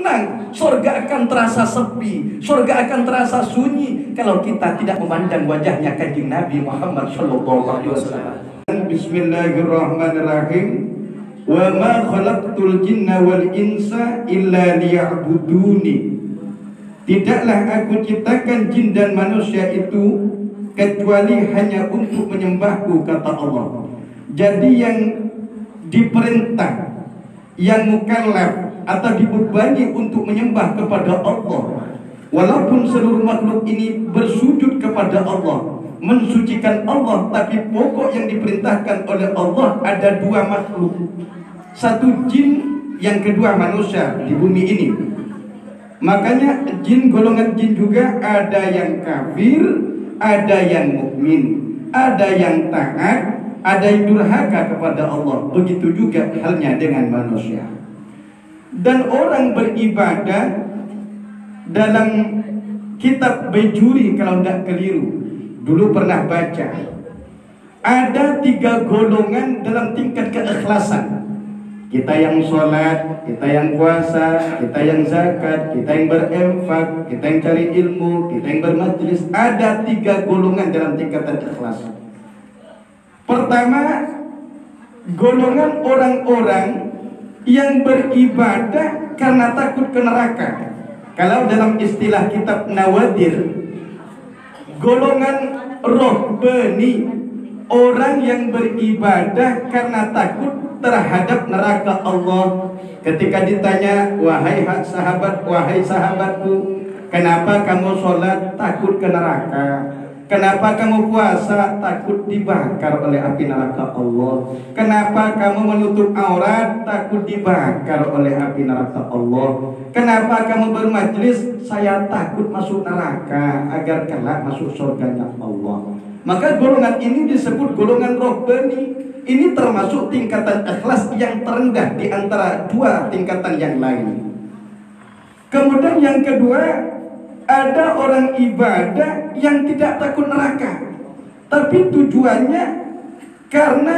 tenang. Surga akan terasa sepi, surga akan terasa sunyi kalau kita tidak memandang wajahnya kanjeng Nabi Muhammad SAW. Bismillahirrahmanirrahim. Wa ma khalaqtul jinna wal insa illa liya'buduni. Tidaklah aku ciptakan jin dan manusia itu kecuali hanya untuk menyembahku, kata Allah. Jadi yang diperintah, yang mukallaf atau dibebani untuk menyembah kepada Allah, walaupun seluruh makhluk ini bersujud kepada Allah, mensucikan Allah, tapi pokok yang diperintahkan oleh Allah ada dua makhluk, satu jin, yang kedua manusia di bumi ini. Makanya jin, golongan jin juga ada yang kafir, ada yang mukmin, ada yang taat, ada yang durhaka kepada Allah. Begitu juga halnya dengan manusia. Dan orang beribadah dalam kitab Bejuri, kalau tidak keliru, dulu pernah baca, ada 3 golongan dalam tingkat keikhlasan. Kita yang sholat, kita yang puasa, kita yang zakat, kita yang berinfak, kita yang cari ilmu, kita yang bermajlis. Ada 3 golongan dalam tingkatan ikhlas. Pertama, golongan orang-orang yang beribadah karena takut ke neraka. Kalau dalam istilah kitab Nawadir, golongan rohbani, orang yang beribadah karena takut terhadap neraka Allah. Ketika ditanya, wahai sahabat, wahai sahabatku, kenapa kamu sholat? Takut ke neraka. Kenapa kamu puasa? Takut dibakar oleh api neraka Allah. Kenapa kamu menutup aurat? Takut dibakar oleh api neraka Allah. Kenapa kamu bermajlis? Saya takut masuk neraka agar kelak masuk surganya Allah. Maka golongan ini disebut golongan rohbani. Ini termasuk tingkatan ikhlas yang terendah di antara 2 tingkatan yang lain. Kemudian yang kedua, ada orang ibadah yang tidak takut neraka, tapi tujuannya karena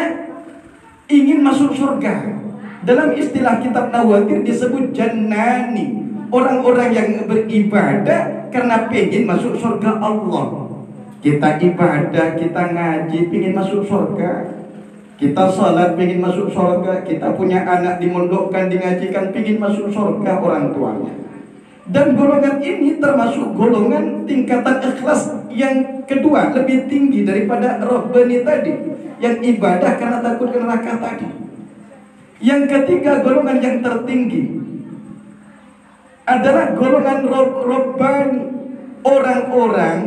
ingin masuk surga. Dalam istilah kitab Nawadir disebut jannani, orang-orang yang beribadah karena pengen masuk surga Allah. Kita ibadah, kita ngaji, pengen masuk surga. Kita salat, pengen masuk surga. Kita punya anak dimondokkan, dingajikan, pengen masuk surga orang tuanya. Dan golongan ini termasuk golongan tingkatan ikhlas yang kedua, lebih tinggi daripada rohbani tadi, yang ibadah karena takut ke neraka tadi. Yang ketiga, golongan yang tertinggi adalah golongan robbani, orang-orang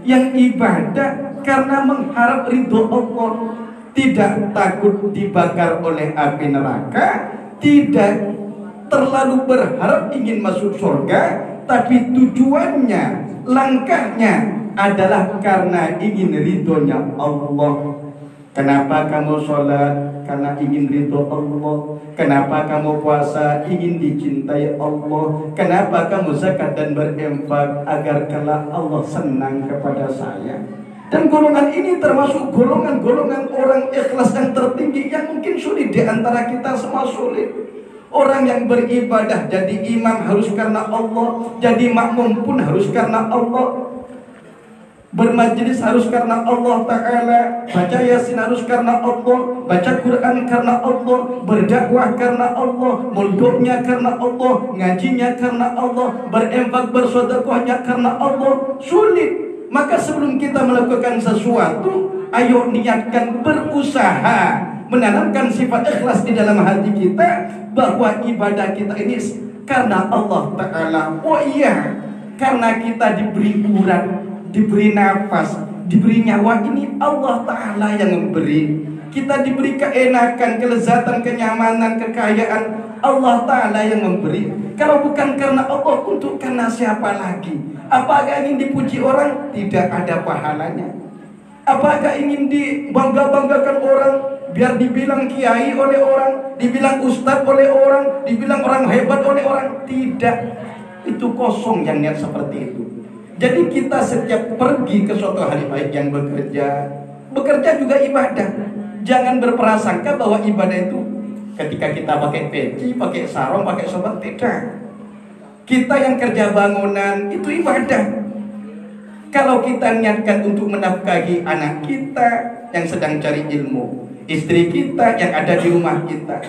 yang ibadah karena mengharap ridho Allah, tidak takut dibakar oleh api neraka, tidak terlalu berharap ingin masuk surga, tapi tujuannya, langkahnya adalah karena ingin ridhonya Allah. Kenapa kamu sholat? Karena ingin ridho Allah. Kenapa kamu puasa? Ingin dicintai Allah. Kenapa kamu zakat dan berinfak? Agar kelak Allah senang kepada saya. Dan golongan ini termasuk golongan-golongan orang ikhlas yang tertinggi, yang mungkin sulit di antara kita semua, sulit. Orang yang beribadah jadi imam harus karena Allah, jadi makmum pun harus karena Allah, bermajlis harus karena Allah Ta'ala, baca yasin harus karena Allah, baca Quran karena Allah, berdakwah karena Allah, mondoknya karena Allah, ngajinya karena Allah, berinfak bersedekahnya karena Allah. Sulit. Maka sebelum kita melakukan sesuatu, ayo niatkan, berusaha menanamkan sifat ikhlas di dalam hati kita, bahwa ibadah kita ini karena Allah Ta'ala. Oh iya, karena kita diberi urat, diberi nafas, diberi nyawa, ini Allah Ta'ala yang memberi. Kita diberi keenakan, kelezatan, kenyamanan, kekayaan, Allah Ta'ala yang memberi. Kalau bukan karena Allah, untuk karena siapa lagi? Apakah ingin dipuji orang? Tidak ada pahalanya. Apakah ingin dibangga-banggakan orang? Biar dibilang kiai oleh orang, dibilang ustadz oleh orang, dibilang orang hebat oleh orang. Tidak. Itu kosong yang niat seperti itu. Jadi kita setiap pergi ke suatu hari baik yang bekerja juga ibadah. Jangan berprasangka bahwa ibadah itu ketika kita pakai peci, pakai sarung, pakai sobat. Tidak. Kita yang kerja bangunan itu ibadah. Kalau kita niatkan untuk menafkahi anak kita yang sedang cari ilmu, istri kita yang ada di rumah kita,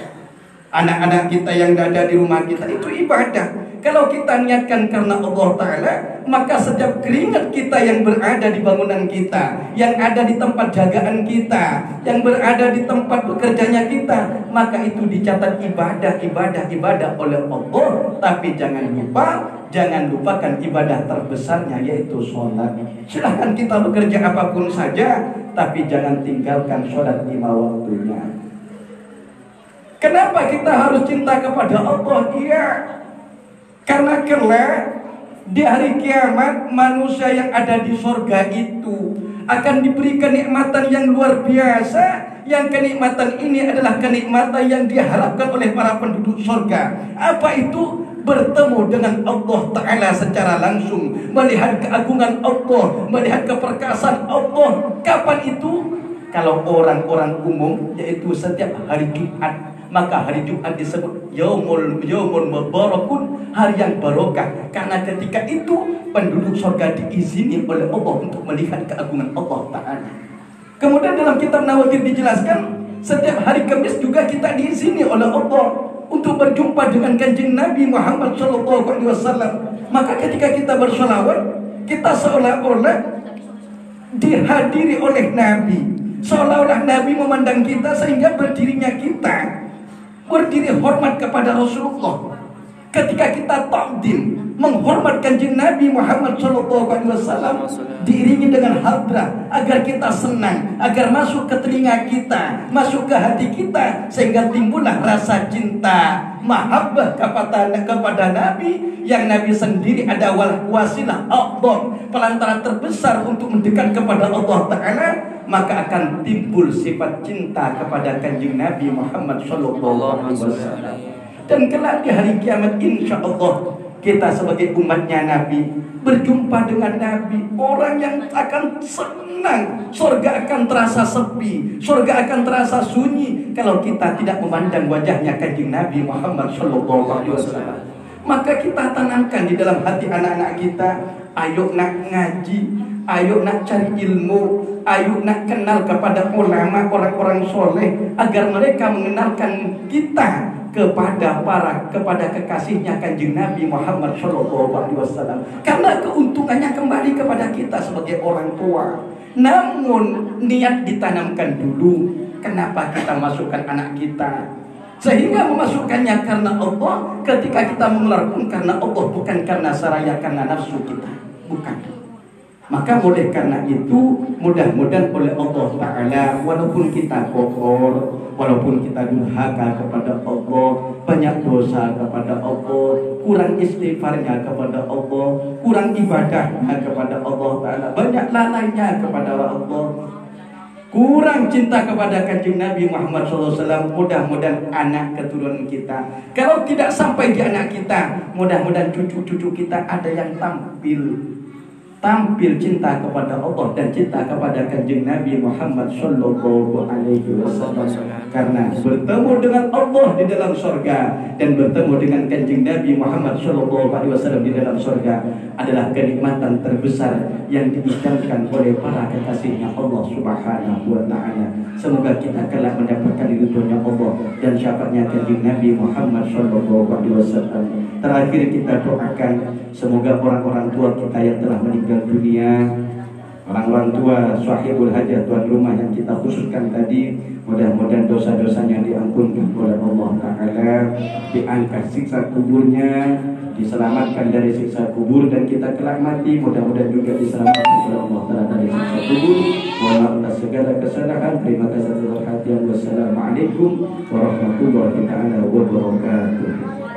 anak-anak kita yang ada di rumah kita, itu ibadah. Kalau kita niatkan karena Allah Ta'ala, maka setiap keringat kita yang berada di bangunan kita, yang ada di tempat jagaan kita, yang berada di tempat bekerjanya kita, maka itu dicatat ibadah oleh Allah. Tapi jangan lupakan ibadah terbesarnya, yaitu sholat. Silahkan kita bekerja apapun saja, tapi jangan tinggalkan sholat 5 waktunya. Kenapa kita harus cinta kepada Allah? Iya, karena kelak di hari kiamat manusia yang ada di surga itu akan diberi kenikmatan yang luar biasa. Yang kenikmatan ini adalah kenikmatan yang diharapkan oleh para penduduk surga. Apa itu? Bertemu dengan Allah Ta'ala secara langsung, melihat keagungan Allah, melihat keperkasaan Allah. Kapan itu? Kalau orang-orang umum, yaitu setiap hari Jumat. Maka hari Jumat disebut Yaumul Mubarakun, hari yang barokah. Karena ketika itu penduduk surga diizini oleh Allah untuk melihat keagungan Allah Ta'ala. Kemudian dalam kitab Nawawi dijelaskan, setiap hari Kamis juga kita diizini oleh Allah untuk berjumpa dengan kanjeng Nabi Muhammad SAW. Maka ketika kita bersolawat, kita seolah-olah dihadiri oleh Nabi, seolah-olah Nabi memandang kita, sehingga berdirinya kita berdiri hormat kepada Rasulullah. Ketika kita takdim menghormat kanjeng Nabi Muhammad SAW, diiringi dengan hadrah, agar kita senang, agar masuk ke telinga kita, masuk ke hati kita, sehingga timbullah rasa cinta, mahabbah kepada Nabi, yang Nabi sendiri ada wasilah Allah, pelantara terbesar untuk mendekat kepada Allah Ta'ala. Maka akan timbul sifat cinta kepada kanjeng Nabi Muhammad SAW. Dan kelak di hari kiamat, insya Allah kita sebagai umatnya Nabi berjumpa dengan Nabi, orang yang akan senang. Surga akan terasa sepi, surga akan terasa sunyi kalau kita tidak memandang wajahnya kanjeng Nabi Muhammad SAW. Maka kita tanamkan di dalam hati anak-anak kita, ayo nak ngaji, ayo nak cari ilmu, ayo nak kenal kepada ulama, orang-orang soleh, agar mereka mengenalkan kita kepada kekasihnya kanjeng Nabi Muhammad SAW. Karena keuntungannya kembali kepada kita sebagai orang tua. Namun niat ditanamkan dulu. Kenapa kita masukkan anak kita? Sehingga memasukkannya karena Allah. Ketika kita mengeluarkan karena Allah, bukan karena saraya, karena nafsu kita, bukan. Maka oleh karena itu, mudah-mudahan oleh Allah Ta'ala, walaupun kita kotor, walaupun kita durhaka kepada Allah, banyak dosa kepada Allah, kurang istighfarnya kepada Allah, kurang ibadahnya kepada Allah Ta'ala, banyak lalainya kepada Allah, kurang cinta kepada kanjeng Nabi Muhammad SAW, mudah-mudahan anak keturunan kita, kalau tidak sampai di anak kita, mudah-mudahan cucu-cucu kita ada yang tampil cinta kepada Allah dan cinta kepada kanjeng Nabi Muhammad Sallallahu Alaihi Wasallam. Karena bertemu dengan Allah di dalam surga dan bertemu dengan kanjeng Nabi Muhammad Sallallahu Alaihi Wasallam di dalam surga adalah kenikmatan terbesar yang diidamkan oleh para kekasihnya Allah Subhanahu Wa Taala. Semoga kita kelak mendapatkan ridhonya Allah dan syafaatnya kanjeng Nabi Muhammad Sallallahu Alaihi Wasallam. Terakhir kita doakan semoga orang-orang tua kita yang telah meninggal dunia, orang-orang tua sahibul hajat, tuan rumah yang kita khususkan tadi, mudah-mudahan dosa-dosanya diampunkan oleh Allah Ta'ala, diangkat siksa kuburnya, diselamatkan dari siksa kubur, dan kita kelak mati mudah-mudahan juga diselamatkan oleh Allah Ta'ala dari siksa kubur. Mohon maaf atas segala kesalahan. Terima kasih atas perhatian. Wassalamualaikum warahmatullahi wabarakatuh.